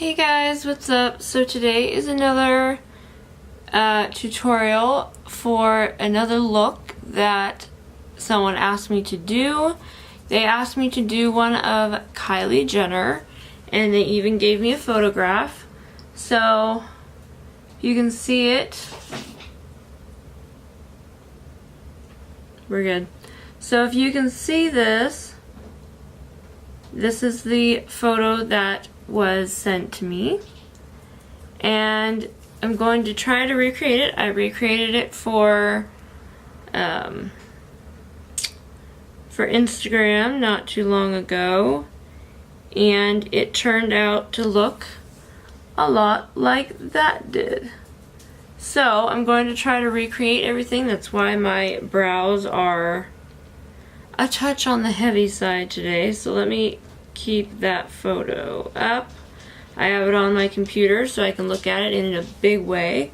Hey guys, what's up? So today is another tutorial for another look that someone asked me to do. They asked me to do one of Kylie Jenner, and they even gave me a photograph. So you can see it. We're good. So if you can see this, this is the photo that was sent to me, and I'm going to try to recreate it. I recreated it for Instagram not too long ago, and it turned out to look a lot like that did. So I'm going to try to recreate everything. That's why my brows are a touch on the heavy side today. So let me keep that photo up. I have it on my computer so I can look at it in a big way.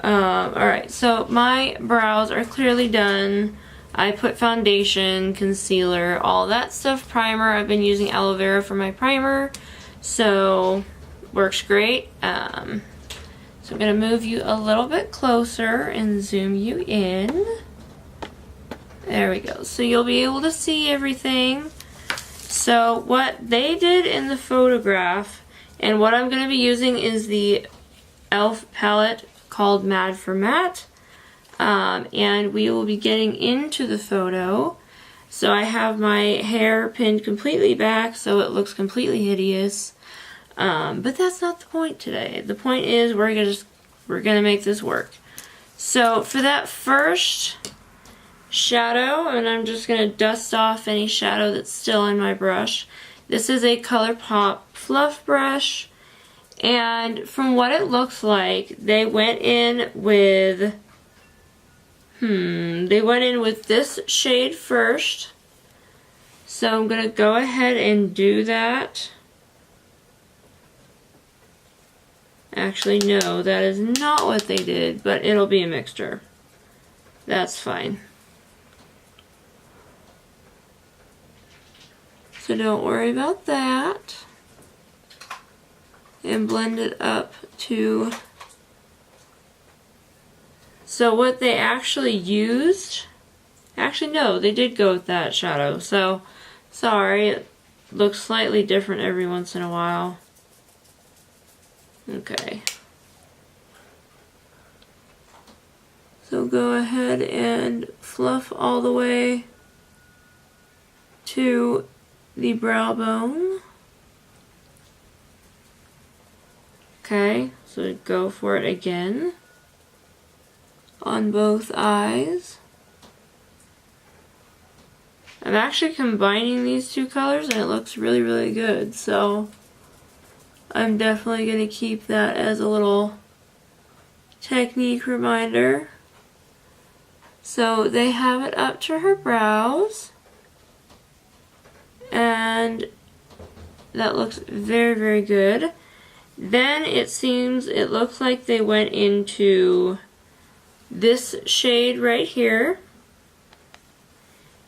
Alright, so my brows are clearly done. I put foundation, concealer, all that stuff, primer. I've been using aloe vera for my primer, so works great. So I'm going to move you a little bit closer and zoom you in. There we go. So you'll be able to see everything. So what they did in the photograph, and what I'm going to be using is the e.l.f. palette called Mad for Matte. And we will be getting into the photo. So I have my hair pinned completely back so it looks completely hideous. But that's not the point today. The point is we're gonna make this work. So for that first shadow, and I'm just gonna dust off any shadow that's still in my brush. This is a ColourPop fluff brush, and from what it looks like, they went in with this shade first. So I'm gonna go ahead and do that. Actually, no, that is not what they did, but it'll be a mixture. That's fine. So don't worry about that. And blend it up to... So what they actually used... Actually, no, they did go with that shadow. So, sorry, it looks slightly different every once in a while. Okay. So go ahead and fluff all the way to the brow bone. Okay, so go for it again on both eyes. I'm actually combining these two colors and it looks really, really good. So I'm definitely going to keep that as a little technique reminder. So they have it up to her brows, and that looks very, very good. Then it looks like they went into this shade right here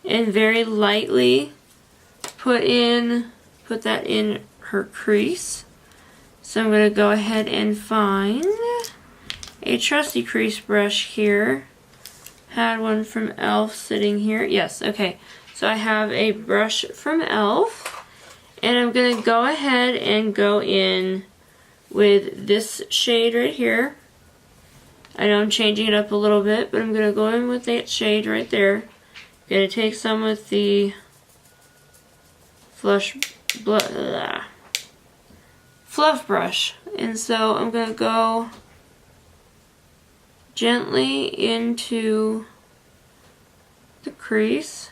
and very lightly put that in her crease. So I'm going to go ahead and find a trusty crease brush here. Had one from e.l.f. sitting here. Yes, okay. So I have a brush from e.l.f. and I'm going to go ahead and go in with this shade right here. I know I'm changing it up a little bit, but I'm going to go in with that shade right there. I'm going to take some with the fluff brush, and so I'm going to go gently into the crease.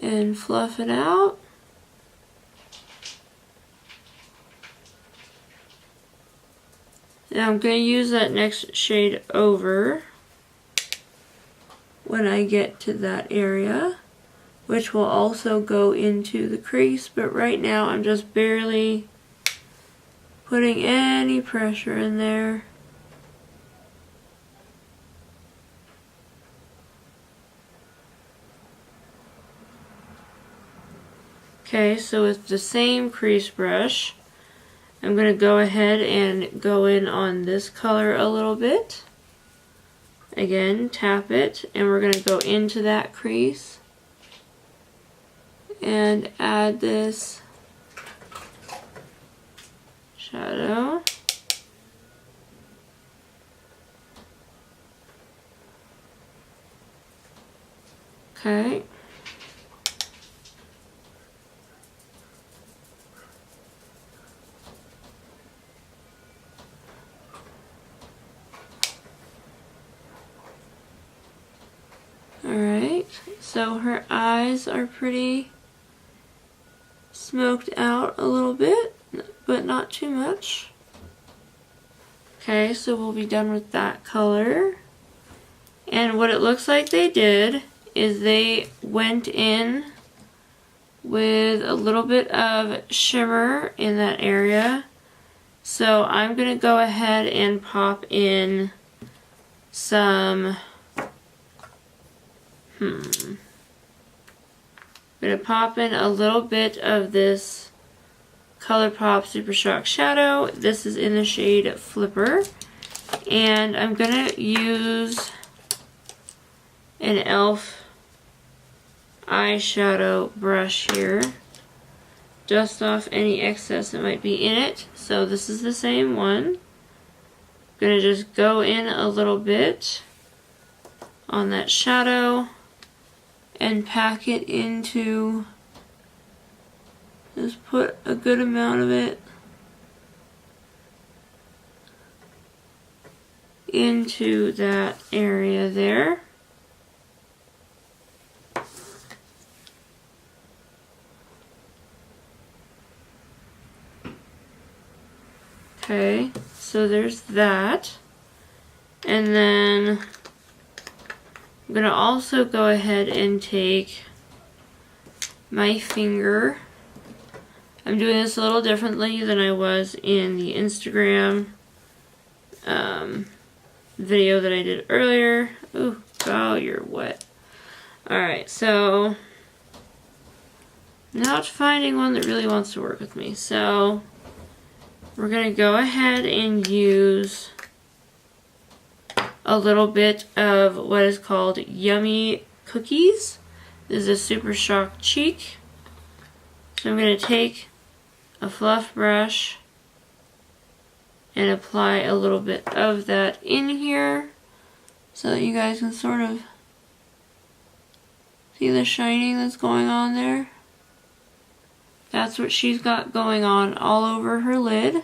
And fluff it out. Now I'm going to use that next shade over when I get to that area, which will also go into the crease, but right now I'm just barely putting any pressure in there. Okay, so with the same crease brush, I'm going to go ahead and go in on this color a little bit. Again, tap it, and we're going to go into that crease and add this shadow. Okay. Alright, so her eyes are pretty smoked out a little bit, but not too much. Okay, so we'll be done with that color. And what it looks like they did is they went in with a little bit of shimmer in that area. So I'm going to go ahead and pop in some I'm going to pop in a little bit of this ColourPop Super Shock Shadow. This is in the shade Flipper. And I'm going to use an e.l.f. eyeshadow brush here. Dust off any excess that might be in it. So this is the same one. I'm going to just go in a little bit on that shadow and pack it into, just put a good amount of it into that area there. Okay, so there's that. And then I'm going to also go ahead and take my finger. I'm doing this a little differently than I was in the Instagram video that I did earlier. Ooh, oh, you're wet. Alright, so now it's finding one that really wants to work with me. So we're going to go ahead and use a little bit of what is called Yummy Cookies. This is a Super Shock Cheek. So I'm going to take a fluff brush and apply a little bit of that in here so that you guys can sort of see the shining that's going on there. That's what she's got going on all over her lid.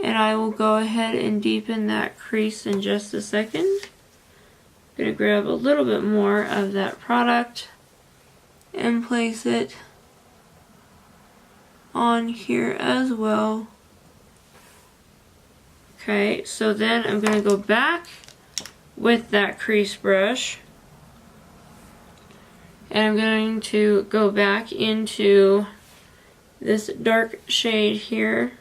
And I will go ahead and deepen that crease in just a second. I'm going to grab a little bit more of that product and place it on here as well. Okay, so then I'm going to go back with that crease brush. And I'm going to go back into this dark shade here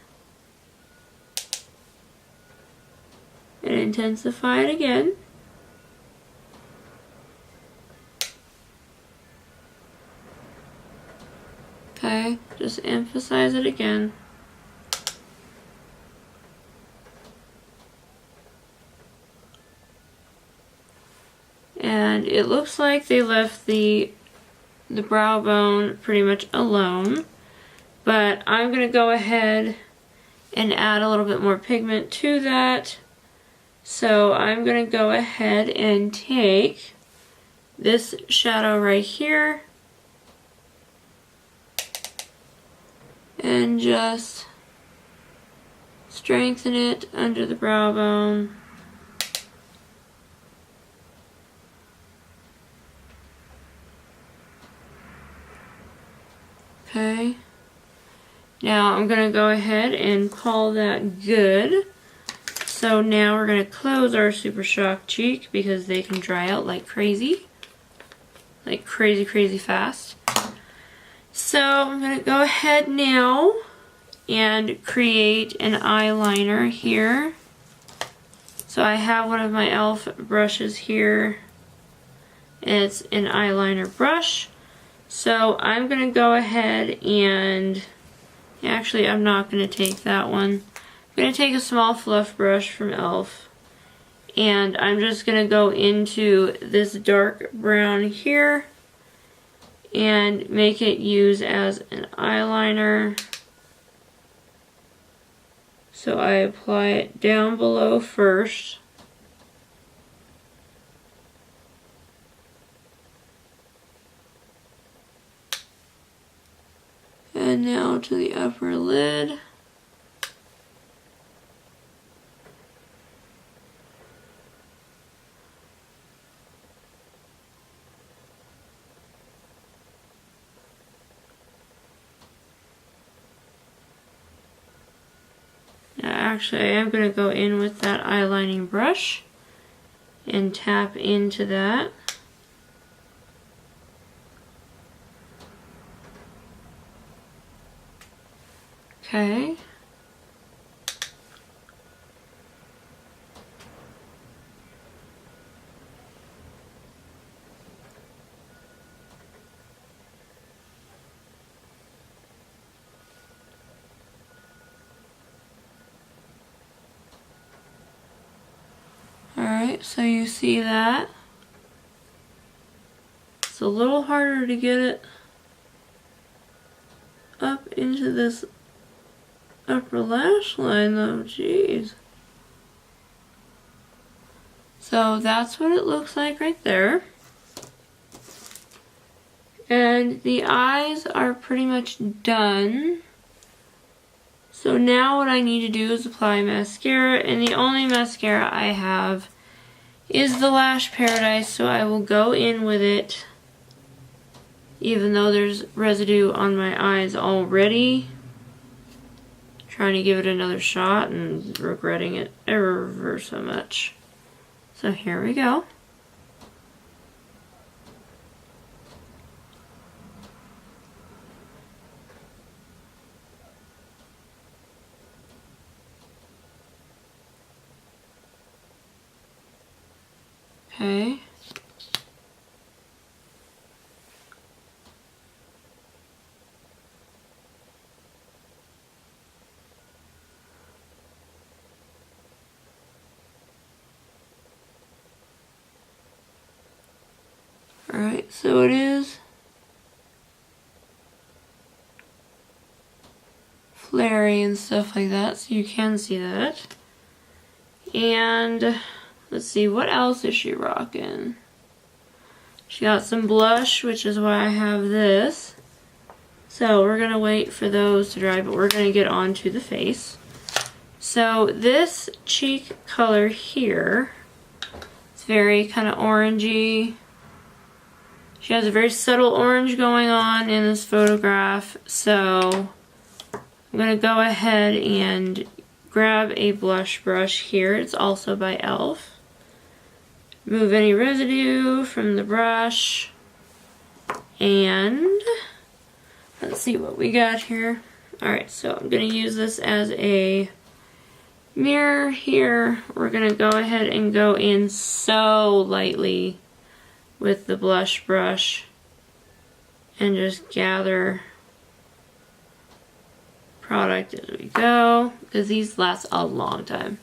and intensify it again. Okay, just emphasize it again. And it looks like they left the brow bone pretty much alone, but I'm going to go ahead and add a little bit more pigment to that. So I'm going to go ahead and take this shadow right here and just strengthen it under the brow bone. Okay, now I'm going to go ahead and call that good. So now we're going to close our Super Shock Cheek because they can dry out like crazy. Like crazy, crazy fast. So I'm going to go ahead now and create an eyeliner here. So I have one of my e.l.f. brushes here. It's an eyeliner brush. So I'm going to go ahead and, actually I'm not going to take that one. I'm going to take a small fluff brush from e.l.f. and I'm just going to go into this dark brown here and make it use as an eyeliner. So I apply it down below first. And now to the upper lid. Now actually I am going to go in with that eyelining brush and tap into that. Okay. Alright, so you see that. It's a little harder to get it up into this upper lash line though, jeez. So that's what it looks like right there. And the eyes are pretty much done. So now what I need to do is apply mascara, and the only mascara I have is the Lash Paradise, so I will go in with it even though there's residue on my eyes already. Trying to give it another shot and regretting it ever so much. So here we go. Okay. Alright, so it is flary and stuff like that, so you can see that. And let's see, what else is she rocking? She got some blush, which is why I have this. So we're going to wait for those to dry, but we're going to get onto the face. So this cheek color here, it's very kind of orangey. She has a very subtle orange going on in this photograph, so I'm going to go ahead and grab a blush brush here. It's also by e.l.f. Remove any residue from the brush, and let's see what we got here. Alright, so I'm going to use this as a mirror here. We're going to go ahead and go in so lightly with the blush brush and just gather product as we go, because these last a long time.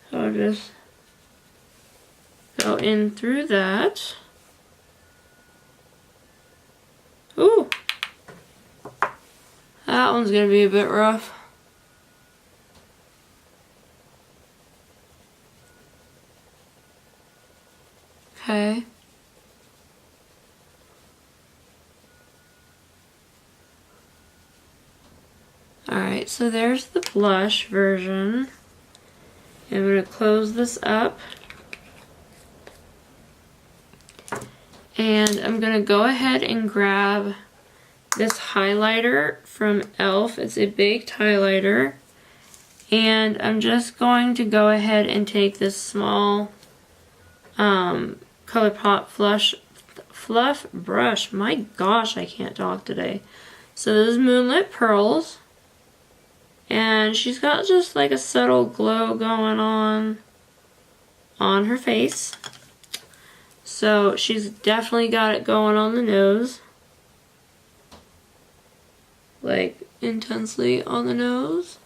So I'll just go in through that. Ooh! That one's gonna be a bit rough. Okay. Alright, so there's the blush version. I'm going to close this up. And I'm going to go ahead and grab this highlighter from e.l.f. It's a baked highlighter. And I'm just going to go ahead and take this small ColourPop fluff brush. My gosh, I can't talk today. So this is Moonlit Pearls. And she's got just like a subtle glow going on on her face. So she's definitely got it going on the nose. Like intensely on the nose.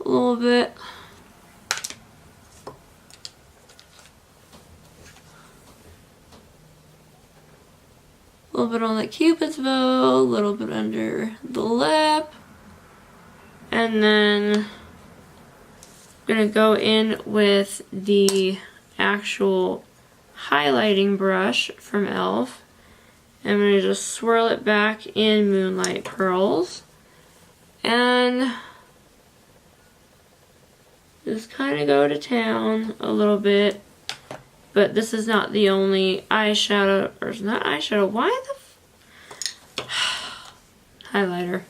A little bit. A little bit on the Cupid's bow, a little bit under the lip. And then I'm gonna go in with the actual highlighting brush from e.l.f. I'm gonna just swirl it back in Moonlight Pearls. And just kind of go to town a little bit. But this is not the only eyeshadow, or it's not eyeshadow, why the highlighter.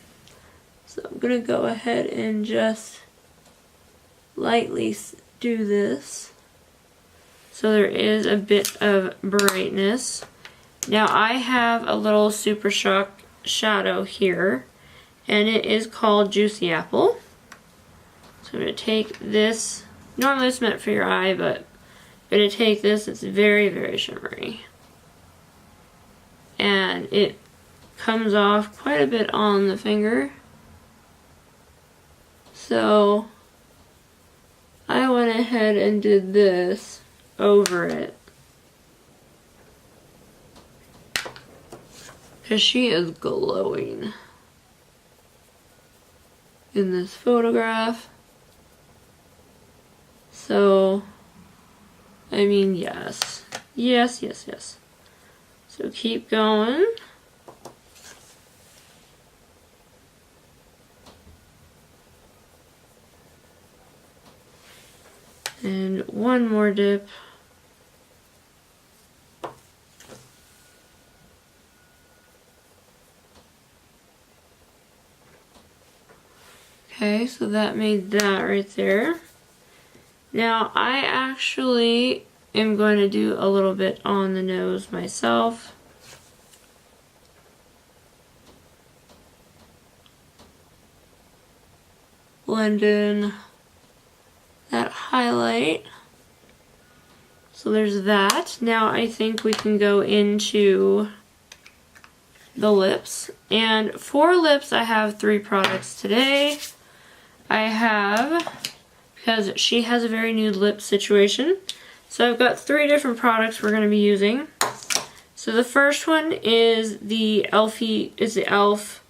So I'm gonna go ahead and just lightly do this. So there is a bit of brightness. Now I have a little Super Shock shadow here, and it is called Juicy Apple. So I'm gonna take this, normally it's meant for your eye, but I'm going to take this, it's very, very shimmery. And it comes off quite a bit on the finger. So I went ahead and did this over it. Because she is glowing in this photograph. So I mean, yes. Yes, yes, yes. So keep going. And one more dip. Okay, so that made that right there. Now, I actually am going to do a little bit on the nose myself. Blend in that highlight. So there's that. Now I think we can go into the lips. And for lips, I have 3 products today. I have, because she has a very nude lip situation, so I've got 3 different products we're going to be using. So the first one is the e.l.f.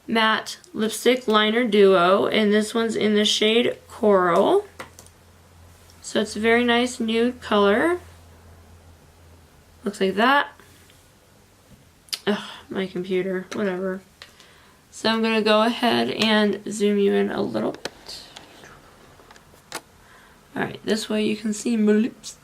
Matte Lipstick Liner Duo, and this one's in the shade Coral. So it's a very nice nude color. Looks like that. Ugh, my computer, whatever. So I'm going to go ahead and zoom you in a little bit. Alright, this way you can see my lips.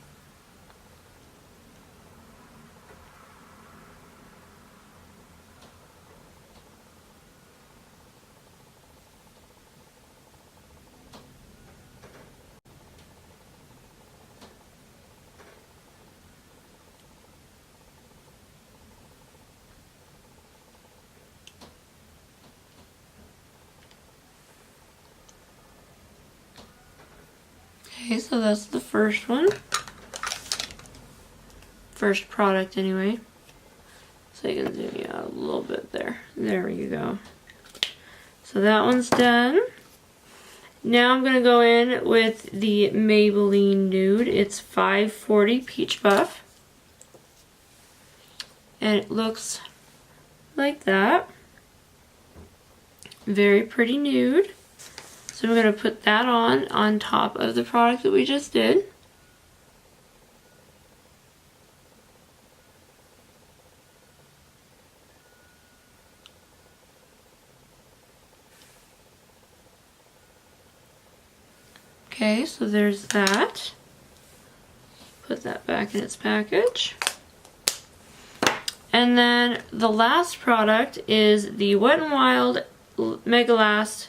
Okay, so that's the first one. First product anyway. So you can zoom you out a little bit there. There you go. So that one's done. Now I'm going to go in with the Maybelline Nude. It's 540 Peach Buff. And it looks like that. Very pretty nude. So I'm going to put that on top of the product that we just did. Okay, so there's that. Put that back in its package. And then the last product is the Wet n Wild Mega Last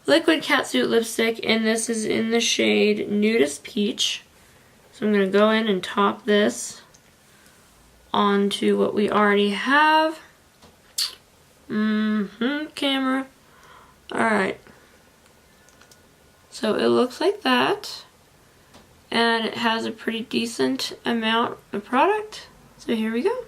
Liquid Catsuit Lipstick, and this is in the shade Nudist Peach. So I'm going to go in and top this onto what we already have. Camera. Alright. So it looks like that. and it has a pretty decent amount of product. So here we go.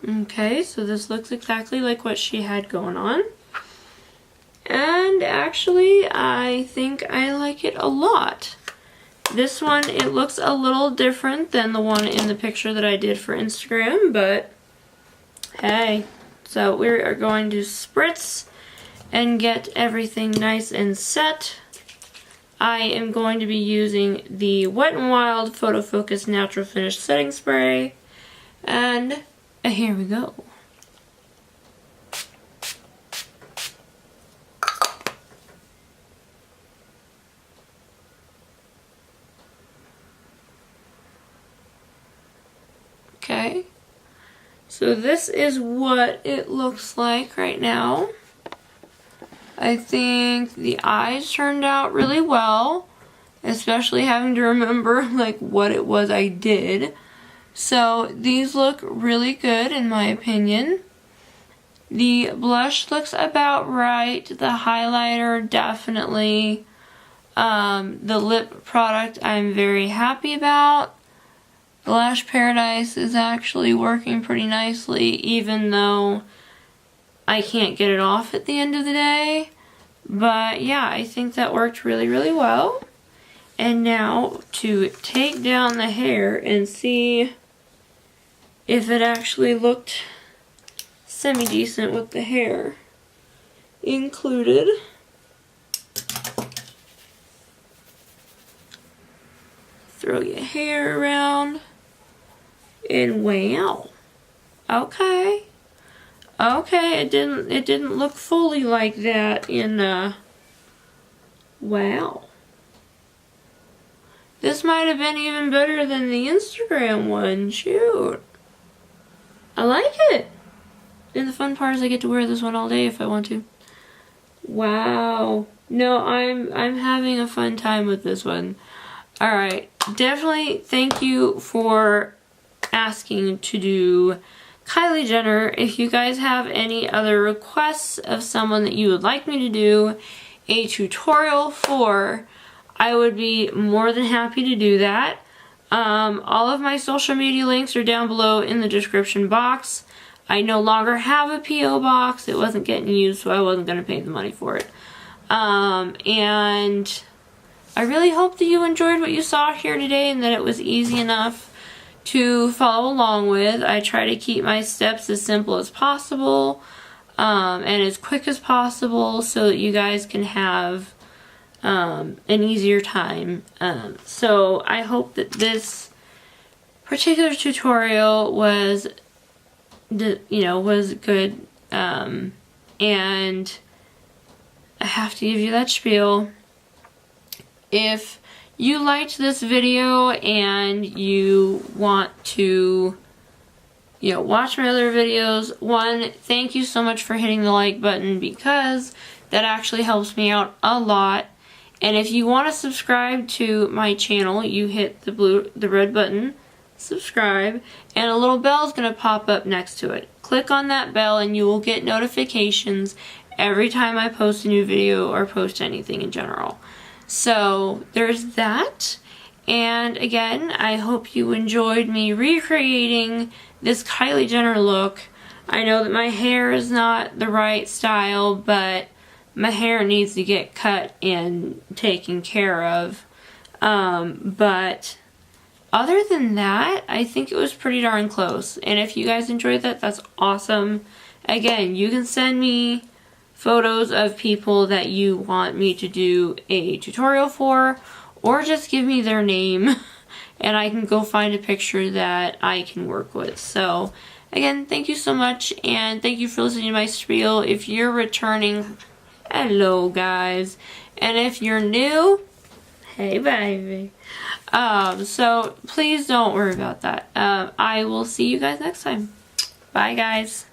Okay, so this looks exactly like what she had going on. And actually, I think I like it a lot. This one, it looks a little different than the one in the picture that I did for Instagram, but hey. So we are going to spritz and get everything nice and set. I am going to be using the Wet n Wild Photo Focus Natural Finish Setting Spray, and here we go. Okay, so this is what it looks like right now. I think the eyes turned out really well, especially having to remember like what it was I did. So these look really good in my opinion. The blush looks about right. The highlighter definitely. The lip product I'm very happy about. The Lash Paradise is actually working pretty nicely, even though I can't get it off at the end of the day. But yeah, I think that worked really, really well. And now to take down the hair and see if it actually looked semi-decent with the hair included. Throw your hair around. And wow. Okay. Okay, it didn't look fully like that in wow. This might have been even better than the Instagram one. Shoot. I like it. And the fun part is I get to wear this one all day if I want to. Wow. No, I'm having a fun time with this one. Alright. Definitely thank you for asking to do Kylie Jenner. If you guys have any other requests of someone that you would like me to do a tutorial for, I would be more than happy to do that. All of my social media links are down below in the description box. I no longer have a P.O. box. It wasn't getting used, so I wasn't going to pay the money for it. And I really hope that you enjoyed what you saw here today and that it was easy enough to follow along with. I try to keep my steps as simple as possible and as quick as possible so that you guys can have an easier time. So I hope that this particular tutorial was, was good. And I have to give you that spiel. If you liked this video and you want to, watch my other videos, one, thank you so much for hitting the like button because that actually helps me out a lot. And if you want to subscribe to my channel, you hit the red button, subscribe, and a little bell is going to pop up next to it. Click on that bell and you will get notifications every time I post a new video or post anything in general. So there's that. And again, I hope you enjoyed me recreating this Kylie Jenner look. I know that my hair is not the right style, but my hair needs to get cut and taken care of. But other than that, I think it was pretty darn close. And if you guys enjoyed that, that's awesome. Again, you can send me photos of people that you want me to do a tutorial for, or just give me their name and I can go find a picture that I can work with. So again, thank you so much, and thank you for listening to my spiel. If you're returning, hello guys, and if you're new, hey baby. So please don't worry about that. I will see you guys next time. Bye guys.